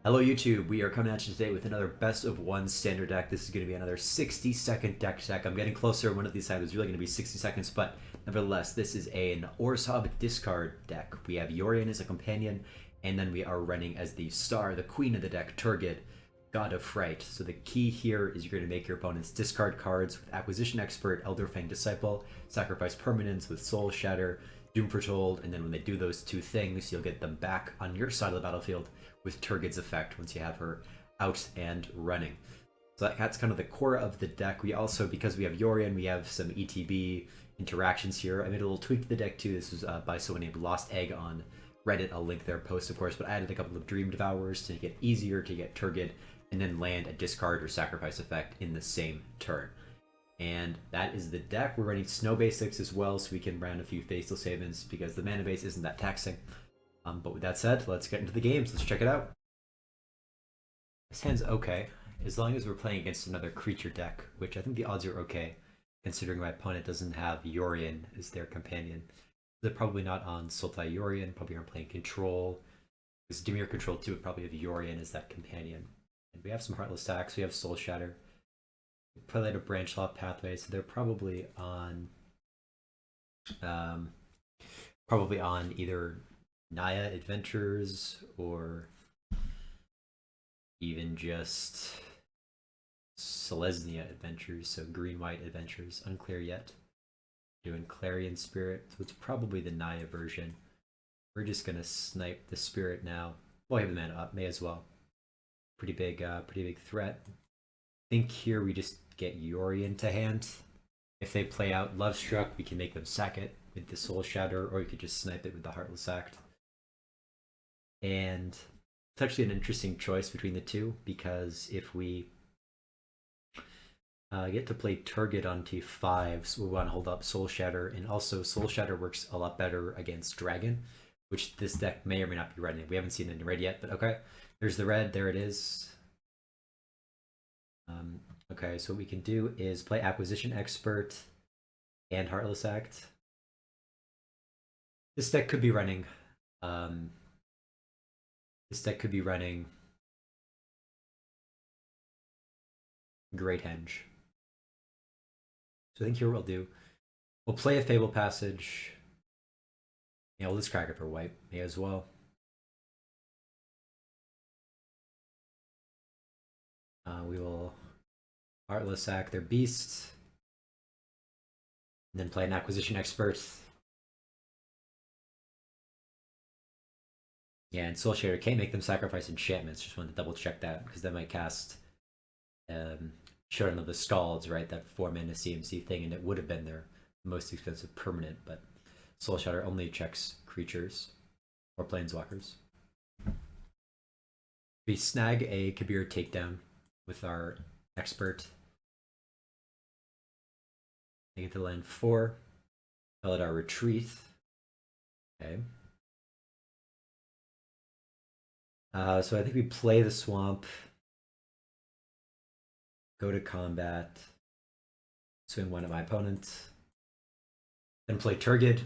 Hello YouTube, we are coming at you today with another best of one standard deck. This is going to be another 60-second deck check. I'm getting closer. One of these times is really going to be 60 seconds, but nevertheless, this is an Orzhov discard deck. We have Yorion as a companion, and then we are running as the star, the queen of the deck, Turgid, God of Fright. So the key here is you're going to make your opponents discard cards with Acquisition Expert, Elderfang Disciple, sacrifice permanents with Soul Shatter, Doom Foretold, and then when they do those two things, you'll get them back on your side of the battlefield with Turgid's effect once you have her out and running. So that's kind of the core of the deck. We also, because we have Yorion, we have some ETB interactions here. I made a little tweak to the deck too. This was by someone named Lost Egg on Reddit. I'll link their post, of course, but I added a couple of Dream Devourers to make it easier to get Turgid and then land a discard or sacrifice effect in the same turn. And that is the deck. We're running Snow Basics as well, so we can round a few Faithful Savings because the mana base isn't that taxing. But with that said, let's get into the games. Let's check it out. This hand's okay, as long as we're playing against another creature deck, which I think the odds are okay, considering my opponent doesn't have Yorion as their companion. They're probably not on Sultai Yorion, probably aren't playing Control. Because Dimir Control 2 would probably have Yorion as that companion. And we have some Heartless Sacks, we have Soul Shatter. We play like a Branch Loft Pathway, so they're probably on either Naya Adventures or even just Selesnya Adventures, so green-white adventures, unclear yet. Doing Clarion Spirit, so it's probably the Naya version. We're just gonna snipe the Spirit now. Well, I have the mana up, may as well. Pretty big threat. I think here we just get Yorion to hand. If they play out Love Struck, we can make them sack it with the Soul Shatter, or you could just snipe it with the Heartless Act. And it's actually an interesting choice between the two, because if we get to play Turgid on T5, so we want to hold up Soul Shatter, and also Soul Shatter works a lot better against Dragon, which this deck may or may not be running. We haven't seen it in red yet, but okay. There's the red, there it is. Okay, so what we can do is play Acquisition Expert and Heartless Act. This deck could be running Great Henge. So I think here what we'll do, we'll play a Fable Passage. Yeah, we'll just crack it for white, may as well. We will Heartless Sack their beast, and then play an Acquisition Expert. Yeah, and Soul Shader can't make them sacrifice enchantments. Just wanted to double check that, because they might cast Showdown of the Scalds, right? That 4-mana CMC thing, and it would have been their most expensive permanent, but Soul Shatter only checks creatures or planeswalkers. We snag a Kabir takedown with our expert. Take it to land 4. Call it our retreat. Okay. So I think we play the swamp, go to combat, swing one at my opponent, then play Turgid.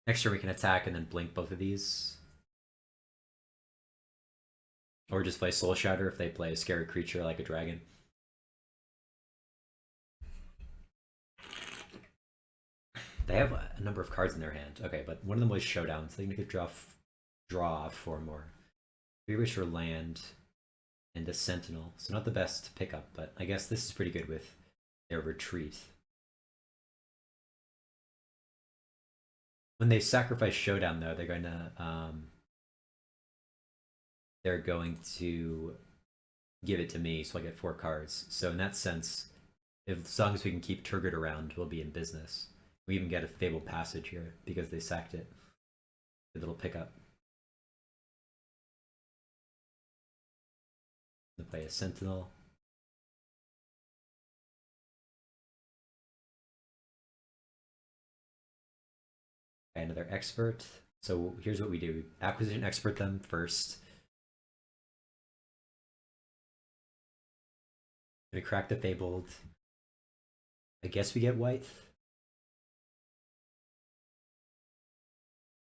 Next turn we can attack and then blink both of these. Or just play Soul Shatter if they play a scary creature like a dragon. They have a number of cards in their hand. Okay, but one of them was Showdown, so they could draw 4 more. 3 wish for land and a Sentinel. So not the best pickup, but I guess this is pretty good with their retreat. When they sacrifice Showdown, though, they're going to give it to me, so I get 4 cards. So in that sense, as long as we can keep Turgid around, we'll be in business. We even get a Fable Passage here because they sacked it. A little pickup. They play a Sentinel. Okay, another Expert. So here's what we do. Acquisition Expert them first. We crack the Fabled. I guess we get white.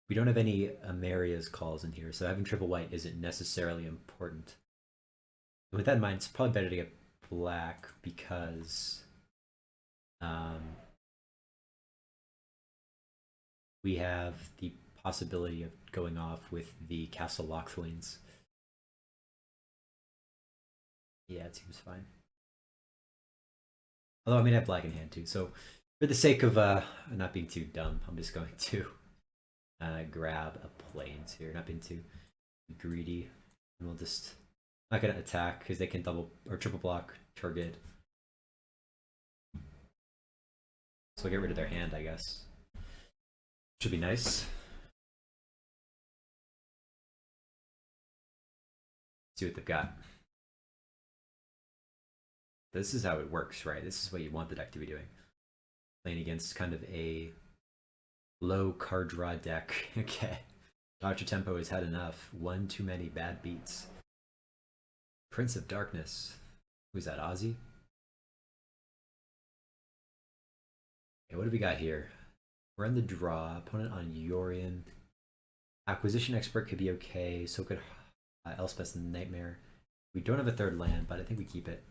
We don't have any Amaria's calls in here, so having triple white isn't necessarily important. And with that in mind, it's probably better to get black because um, we have the possibility of going off with the Castle Locthwains. Yeah, it seems fine. Although I mean I have black in hand too, so for the sake of not being too dumb, I'm just going to grab a plains here, not being too greedy, and we'll just not gonna attack because they can double or triple block target. So we'll get rid of their hand, I guess. Should be nice. See what they've got. This is how it works, right? This is what you want the deck to be doing. Playing against kind of a low card draw deck. Okay. Dr. Tempo has had enough. One too many bad beats. Prince of Darkness. Who's that, Ozzy? Okay, what do we got here? We're in the draw. Opponent on Yorion. Acquisition Expert could be okay. So could Elspeth's Nightmare. We don't have a third land, but I think we keep it.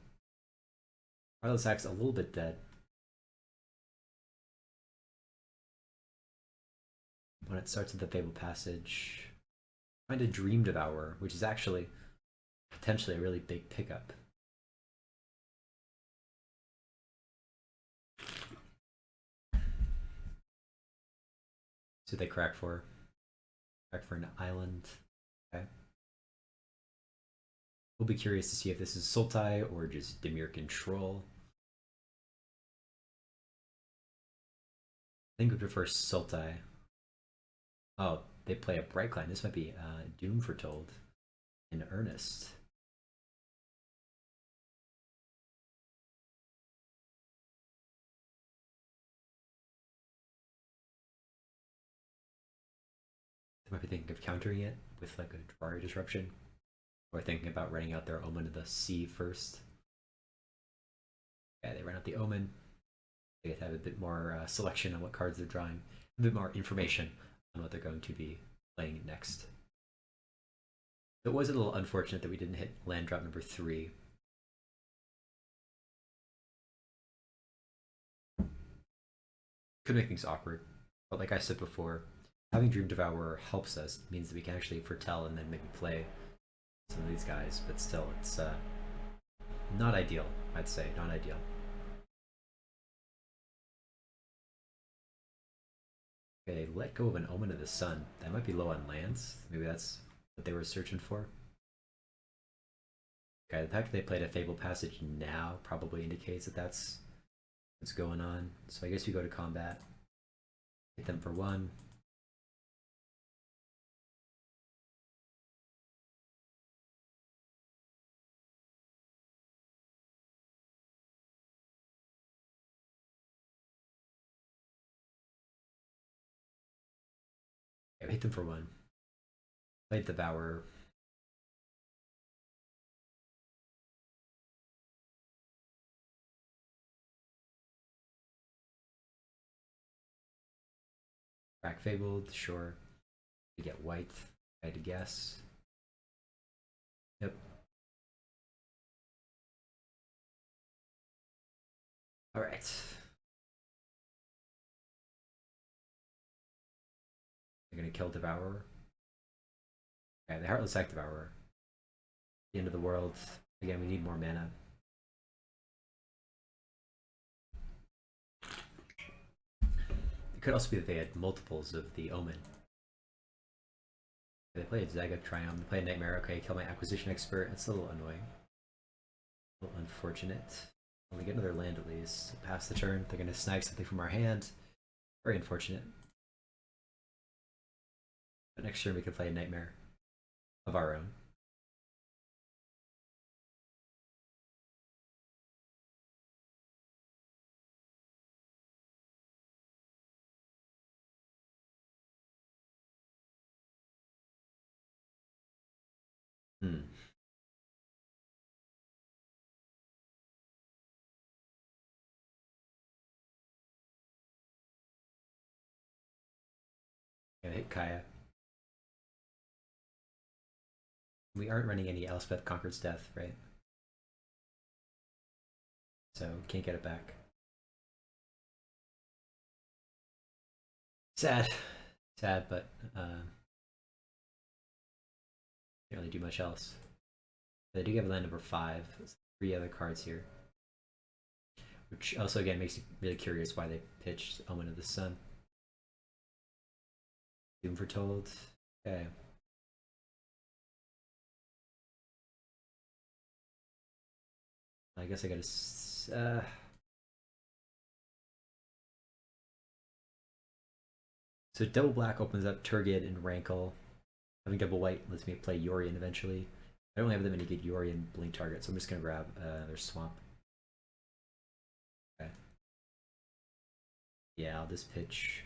Heartless Act's a little bit dead. When it starts with the Fable Passage, find a Dream Devourer, which is actually potentially a really big pickup. So they crack for an island. Okay. We'll be curious to see if this is Sultai or just Dimir Control. I think we prefer Sultai. Oh, they play a Bright Clan. This might be Doom Foretold in earnest. They might be thinking of countering it with like a Draria Disruption. Or thinking about running out their Omen of the Sea first. Yeah, they run out the Omen. They get to have a bit more selection on what cards they're drawing. A bit more information on what they're going to be playing next. It was a little unfortunate that we didn't hit land drop number 3. Could make things awkward. But like I said before, having Dream Devourer helps us. It means that we can actually foretell and then maybe play some of these guys. But still, it's not ideal, I'd say. Not ideal. Okay, they let go of an Omen of the Sun. That might be low on lands. Maybe that's what they were searching for. Okay, the fact that they played a Fable Passage now probably indicates that that's what's going on. So I guess we go to combat. Hit them for 1. Yeah, hit them for 1. Played the Devourer. Crack Fabled, sure. We get white. I had to guess. Yep. Alright. They're gonna kill Devourer. Okay, the Heartless Act Devourer. The end of the world. Again, we need more mana. It could also be that they had multiples of the Omen. They played Zaga Triumph, they played Nightmare, okay, kill my Acquisition Expert. It's a little annoying. A little unfortunate. When we get another land at least. Pass the turn, they're gonna snipe something from our hand. Very unfortunate. But next turn we can play a Nightmare of our own. Hmm. Gonna hit Kaya. We aren't running any Elspeth Conquered's Death, right? So can't get it back. Sad. Sad, but can't really do much else. They do have land number 5. There's 3 other cards here. Which also, again, makes you really curious why they pitched Omen of the Sun. Doom Foretold. Okay. I guess I gotta... So double black opens up Turgid and Rankle. Having double white lets me play Yorion eventually. I don't have that many good Yorion blink targets, so I'm just gonna grab their Swamp. Okay. Yeah, I'll just pitch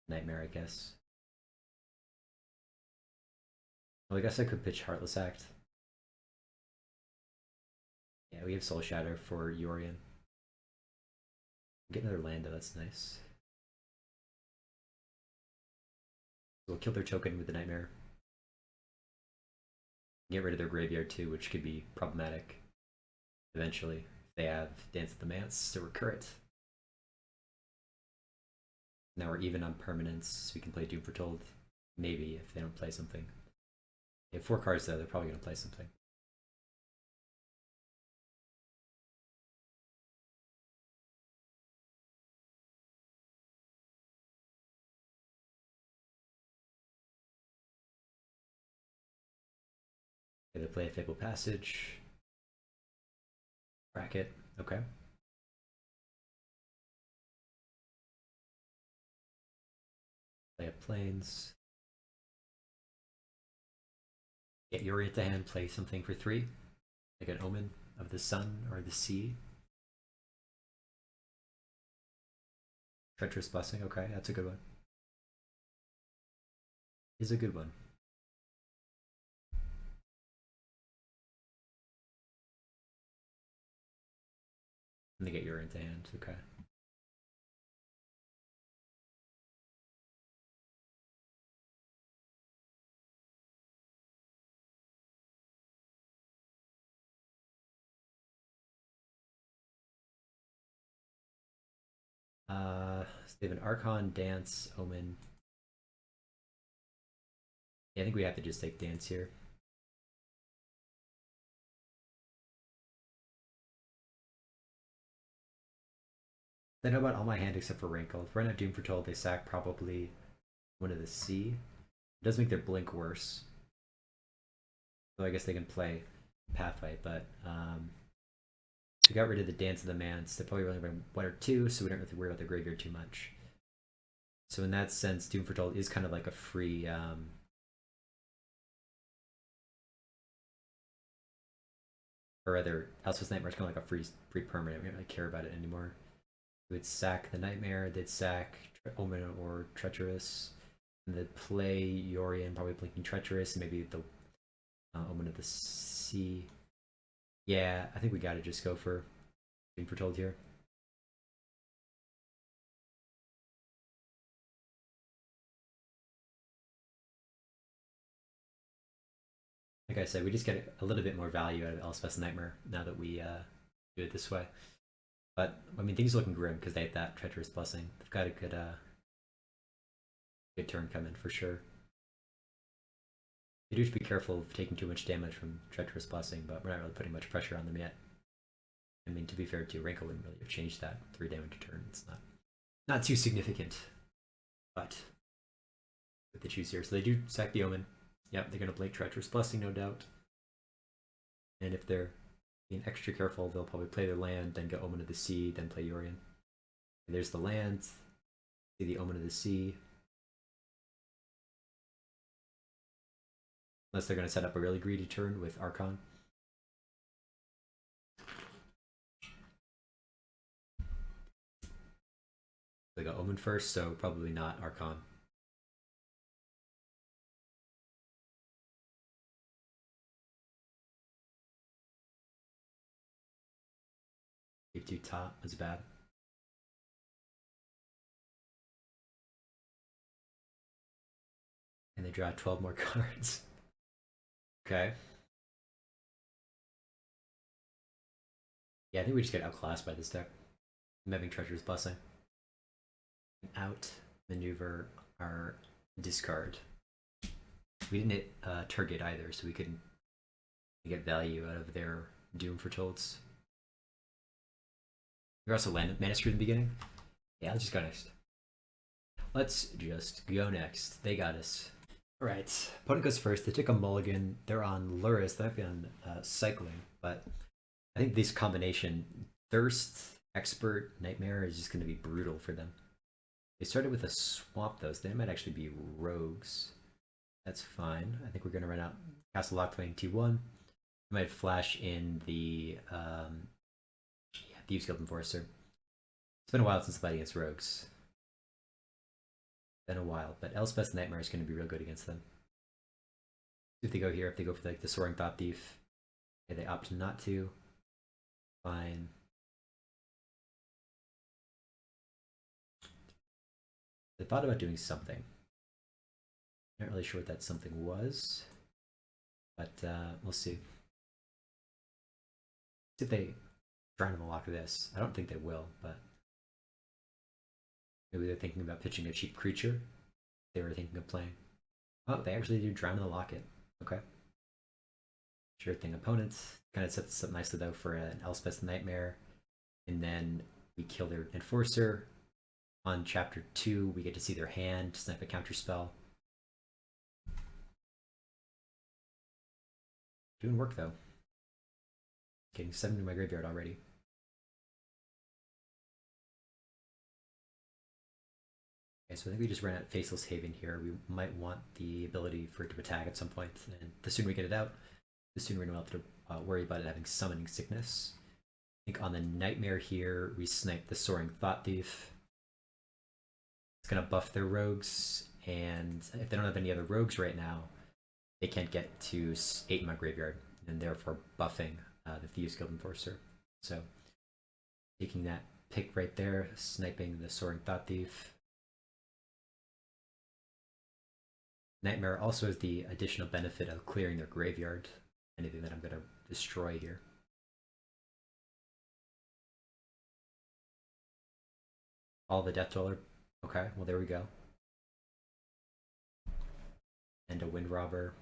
Nightmare, I guess. Well, I guess I could pitch Heartless Act. Yeah, we have Soul Shatter for Yorion. Get another land though, that's nice. We'll kill their token with the Nightmare. Get rid of their graveyard too, which could be problematic eventually. If they have Dance of the Manse to recur it. Now we're even on permanents, so we can play Doom Foretold. Maybe, if they don't play something. They have 4 cards though, they're probably going to play something. Okay, they play a Fable Passage. Bracket, okay. Play up Plains. Get Yuri at the hand, play something for 3. Like an Omen of the Sun or the Sea. Treacherous Blessing, okay, that's a good one. Is a good one. And they get Yuri into hand, okay. So they have an Archon, Dance, Omen. Yeah, I think we have to just take Dance here. They know about all my hand except for Rankle. If we're not Doom Foretold, they sack probably one of the Sea. It does make their blink worse. So I guess they can play Pathway, but we got rid of the Dance of the Manse. They probably only run 1 or 2, so we don't have to worry about the graveyard too much. So in that sense, Doom Foretold is kind of like a free or rather, Elspeth's Nightmare is kind of like a free permanent. We don't really care about it anymore. We'd sack the Nightmare, they'd sack Omen or Treacherous, and they'd play Yorion, probably blinking Treacherous, and maybe the Omen of the Sea. Yeah, I think we gotta just go for Doom Foretold here. Like I said, we just get a little bit more value out of Elspeth's Nightmare now that we do it this way. But I mean, things are looking grim because they have that Treacherous Blessing. They've got a good turn coming for sure. You do have to be careful of taking too much damage from Treacherous Blessing, but we're not really putting much pressure on them yet. I mean, to be fair too, Rankle wouldn't really have changed that 3 damage a turn. It's not too significant, but what they choose here. So they do sack the Omen. Yep, they're gonna play Treacherous Blessing, no doubt. And if they're being extra careful, they'll probably play their land, then get Omen of the Sea, then play Yorion. And there's the land. See the Omen of the Sea. Unless they're going to set up a really greedy turn with Archon. They got Omen first, so probably not Archon. Give 2 top is bad. And they draw 12 more cards. Okay. Yeah, I think we just get outclassed by this deck. I'm having Treacherous Blessing. Out maneuver our discard. We didn't hit Turget either, so we couldn't get value out of their Doom Foretold's. You're also mana screwed in the beginning? Yeah, let's just go next. Let's just go next. They got us. Alright, opponent goes first. They took a mulligan. They're on Luris. They might be on Cycling, but I think this combination, Thirst, Expert, Nightmare, is just going to be brutal for them. They started with a Swamp, though, so they might actually be Rogues. That's fine. I think we're going to run out Castle Lockthwain T1. We might flash in the Thieves Guild Enforcer. It's been a while since I played against Rogues. Been a while, but Elspeth's Nightmare is going to be real good against them. If they go here, if they go for like the Soaring Thought Thief, okay, they opt not to. Fine. They thought about doing something. Not really sure what that something was, but we'll see. See if they try to lock this. I don't think they will, but maybe they're thinking about pitching a cheap creature. They were thinking of playing. Oh, they actually do Drown in the Locket. Okay. Sure thing. Opponents kind of sets this up nicely though for an Elspeth's Nightmare, and then we kill their Enforcer. On chapter 2, we get to see their hand, snipe a counter spell. Doing work though. Getting 7 to my graveyard already. Okay, so I think we just ran out Faceless Haven here. We might want the ability for it to attack at some point, and the sooner we get it out, the sooner we don't have to worry about it having Summoning Sickness. I think on the Nightmare here, we snipe the Soaring Thought Thief. It's going to buff their rogues, and if they don't have any other rogues right now, they can't get to 8 in my graveyard, and therefore buffing the Thieves Guild Enforcer. So, taking that pick right there, sniping the Soaring Thought Thief. Nightmare also has the additional benefit of clearing their graveyard, anything that I'm going to destroy here. All the Death Dweller. Okay, well there we go. And a Wind Robber.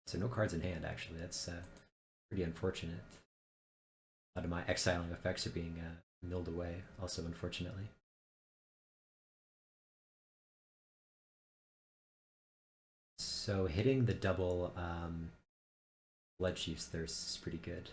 So no cards in hand, actually. That's pretty unfortunate. A lot of my exiling effects are being milled away, also unfortunately. So hitting the double Bloodchief's Thirst is pretty good.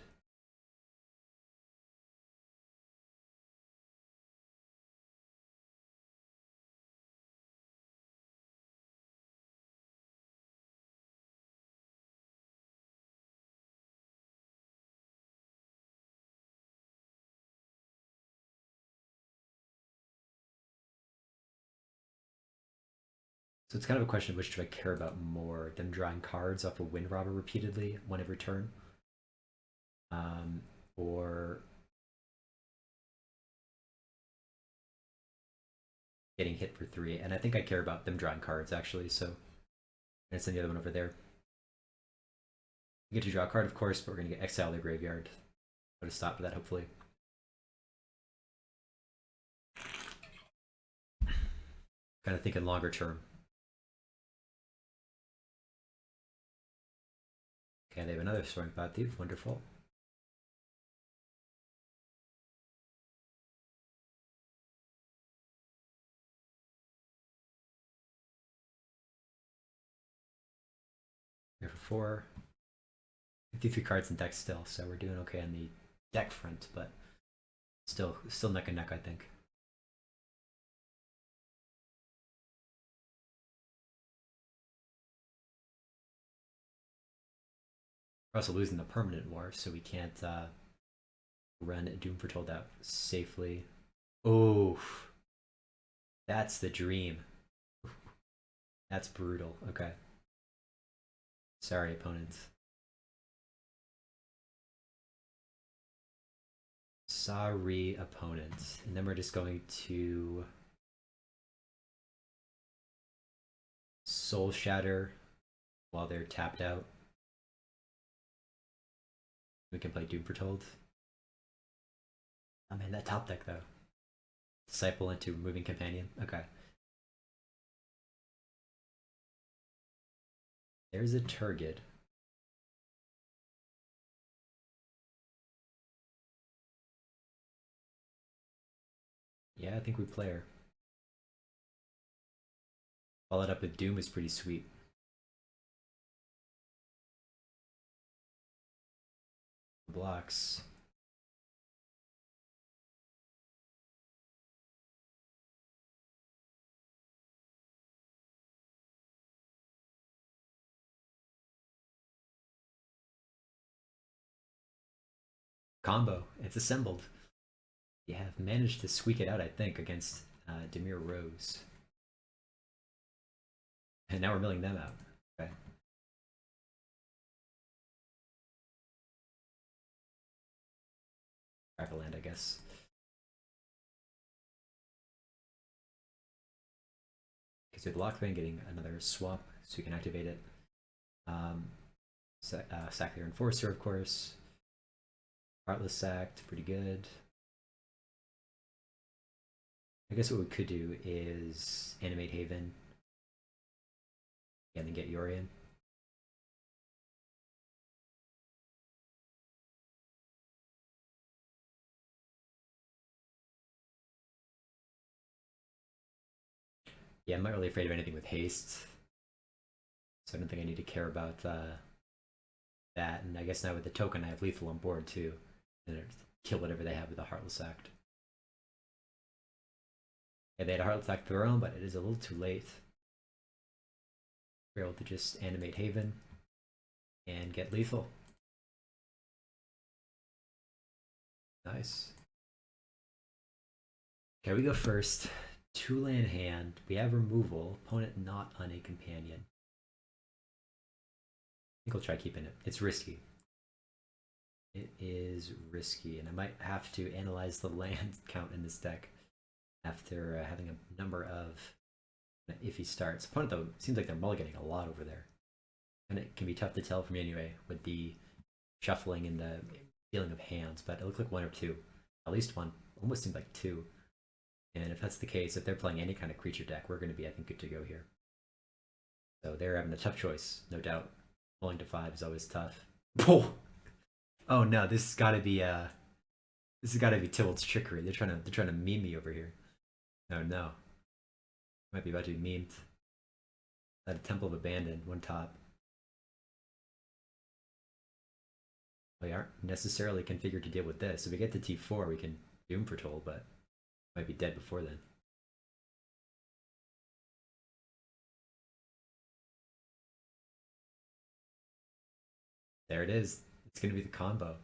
So it's kind of a question of which do I care about more, them drawing cards off a Wind Robber repeatedly, one every turn, or getting hit for 3. And I think I care about them drawing cards, actually, so I'm going to send the other one over there. We get to draw a card, of course, but we're going to get exile their graveyard. Put a stop to that, hopefully. Kind of thinking longer term. Okay, they have another Soaring Thought Thief. Wonderful. Here for 4. 53 cards in deck still, so we're doing okay on the deck front, but still neck and neck, I think. We're also losing the permanent war, so we can't run Doom Foretold out safely. Oh, that's the dream. That's brutal. Okay. Sorry, opponents. Sorry, opponents. And then we're just going to Soul Shatter while they're tapped out. We can play Doom Foretold. Oh man, that top deck though. Disciple into Moving Companion. Okay. There's a Turgid. Yeah, I think we play her. Followed up with Doom is pretty sweet. Blocks. Combo. It's assembled. You have managed to squeak it out, I think, against Demir Rose. And now we're milling them out. Okay. Crack a land, I guess. Because with Lockbane getting another swap, so we can activate it. Sack their Enforcer, of course. Heartless sacked, pretty good. I guess what we could do is animate Haven. And then get Yorion. Yeah, I'm not really afraid of anything with haste. So I don't think I need to care about that. And I guess now with the token, I have lethal on board too. And kill whatever they have with the Heartless Act. Yeah, they had a Heartless Act of their own, but it is a little too late. We're able to just animate Haven and get lethal. Nice. Okay, we go first. 2-land hand. We have removal. Opponent not on a companion. I think I'll try keeping it. It's risky. It is risky, and I might have to analyze the land count in this deck after having a number of iffy starts. Opponent, though, seems like they're mulliganing a lot over there. And it can be tough to tell from me anyway with the shuffling and the dealing of hands, but it looked like one or two. At least one. Almost seemed like two. And if that's the case, if they're playing any kind of creature deck, we're going to be, I think, good to go here. So they're having a tough choice, no doubt. Rolling to 5 is always tough. Oh no, this has got to be Tybalt's trickery. They're trying to meme me over here. Oh no, might be about to be memed. At a Temple of Abandon, one top. We aren't necessarily configured to deal with this. If we get to T4, we can Doom Foretold, but might be dead before then. There it is. It's going to be the combo.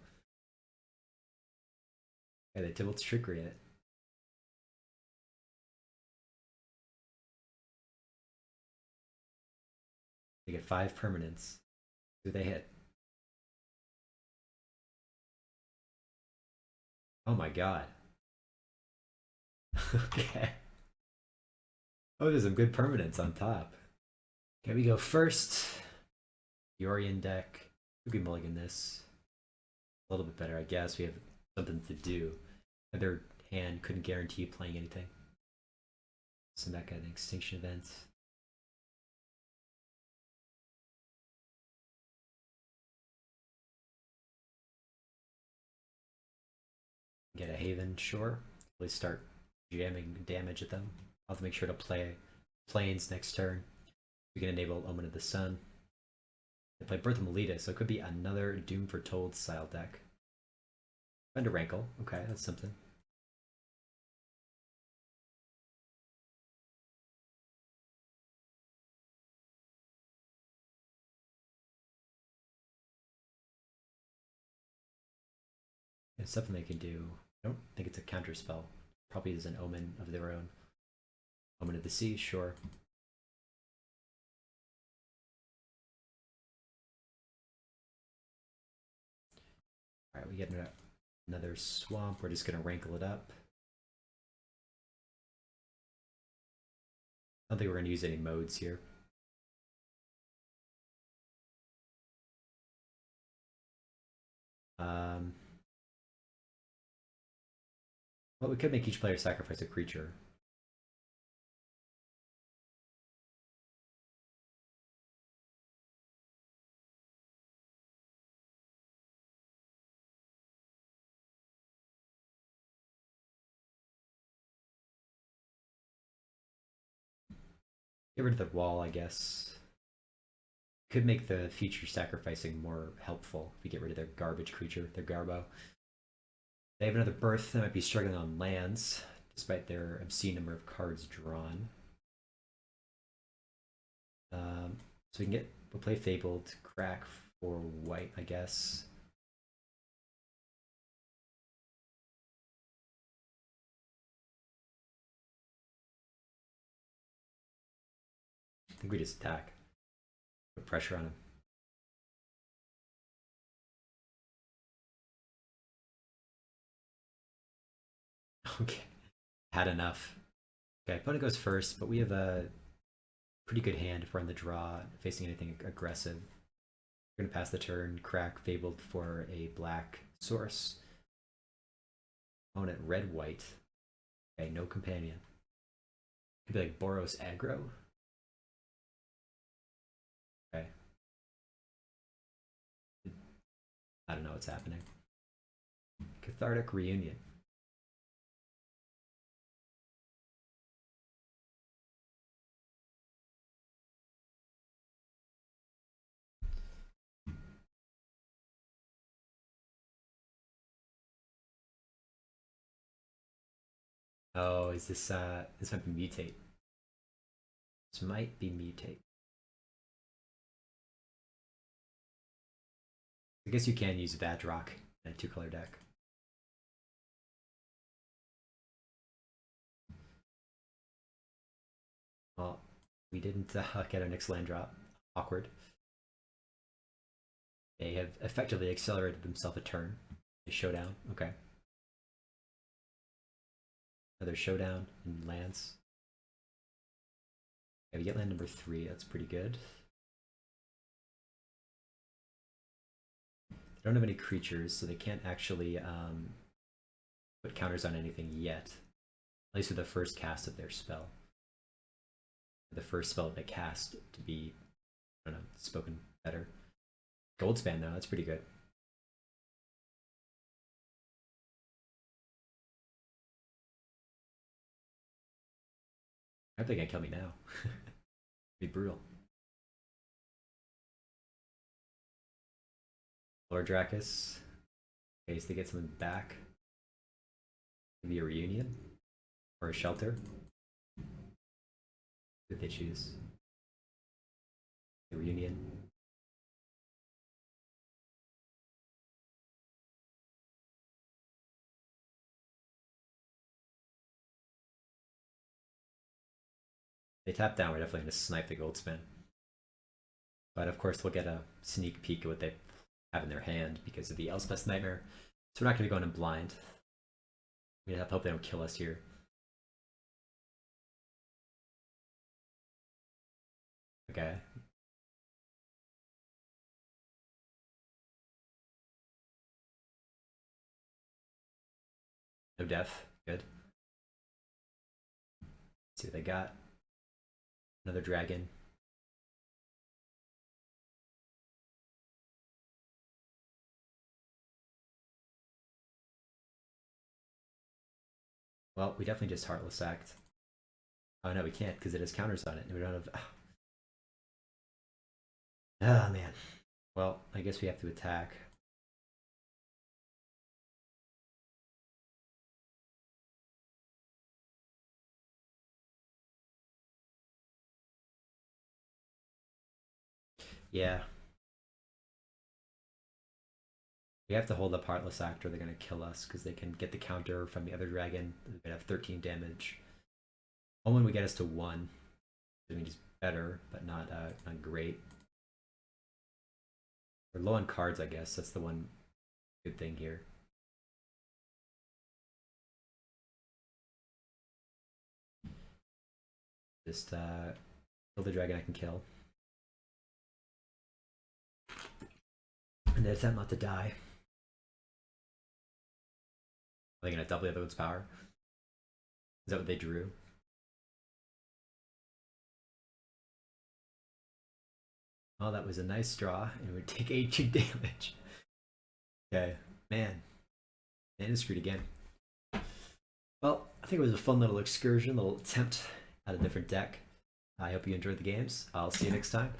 Yeah, they Tybalt's trickery it. They get 5 permanents. Do they hit? Oh my god. Okay. Oh, there's some good permanents on top. Okay, we go first. Yorion deck. We can mulligan this. A little bit better, I guess. We have something to do. Their hand couldn't guarantee playing anything. Sameka, an extinction event. Get a Haven, sure. Let's start jamming damage at them. I'll have to make sure to play Plains next turn. We can enable Omen of the Sun. They play Birth of Melita, so it could be another Doom Foretold style deck. Under Rankle, okay, that's something. It's something they can do. I don't think it's a counter spell. Probably is an Omen of their own. Omen of the Sea, sure. Alright, we get another swamp. We're just gonna rankle it up. I don't think we're gonna use any modes here. Well, we could make each player sacrifice a creature. Get rid of the wall, I guess. Could make the future sacrificing more helpful if we get rid of their garbage creature, their Garbo. They have another birth. They might be struggling on lands, despite their obscene number of cards drawn. So we can we'll play Fabled, crack for white, I guess. I think we just attack. Put pressure on him. Okay. Had enough. Okay, opponent goes first, but we have a pretty good hand if we're on the draw, facing anything aggressive. We're going to pass the turn, crack Fabled for a black source. Opponent red-white. Okay, no companion. Could be like Boros aggro. Okay. I don't know what's happening. Cathartic Reunion. Oh, is this this might be mutate. This might be mutate. I guess you can use Vadrock in a 2-color deck. Well, we didn't get our next land drop. Awkward. They have effectively accelerated themselves a turn. A showdown. Okay. Another showdown and lands. Okay, we get land number 3. That's pretty good. They don't have any creatures, so they can't actually put counters on anything yet. At least with the first cast of their spell. The first spell they cast to be, I don't know, spoken better. Goldspan though, that's pretty good. I hope they can't kill me now. Be brutal. Lord Dracus. Okay, so they get something back. Maybe a reunion? Or a shelter? What did they choose? A reunion. They tap down, we're definitely going to snipe the Goldspan. But of course, we'll get a sneak peek at what they have in their hand because of the Elspeth's Nightmare. So we're not going to be going in blind. We have to hope they don't kill us here. Okay. No death. Good. Let's see what they got. Another dragon. Well, we definitely just Heartless Act. Oh no, we can't because it has counters on it. And we don't have. Oh man. Well, I guess we have to attack. Yeah. We have to hold up Heartless Act or they're going to kill us because they can get the counter from the other dragon. They're going to have 13 damage. Only when we get us to 1. I mean, just better, but not great. We're low on cards, I guess. That's the one good thing here. Just kill the dragon I can kill. And then attempt not to die. Are they going to double the other one's power? that what they drew? Oh, that was a nice draw, and would take 82 damage. Okay, man. Man is screwed again. Well, I think it was a fun little excursion, little attempt at a different deck. I hope you enjoyed the games. I'll see you next time.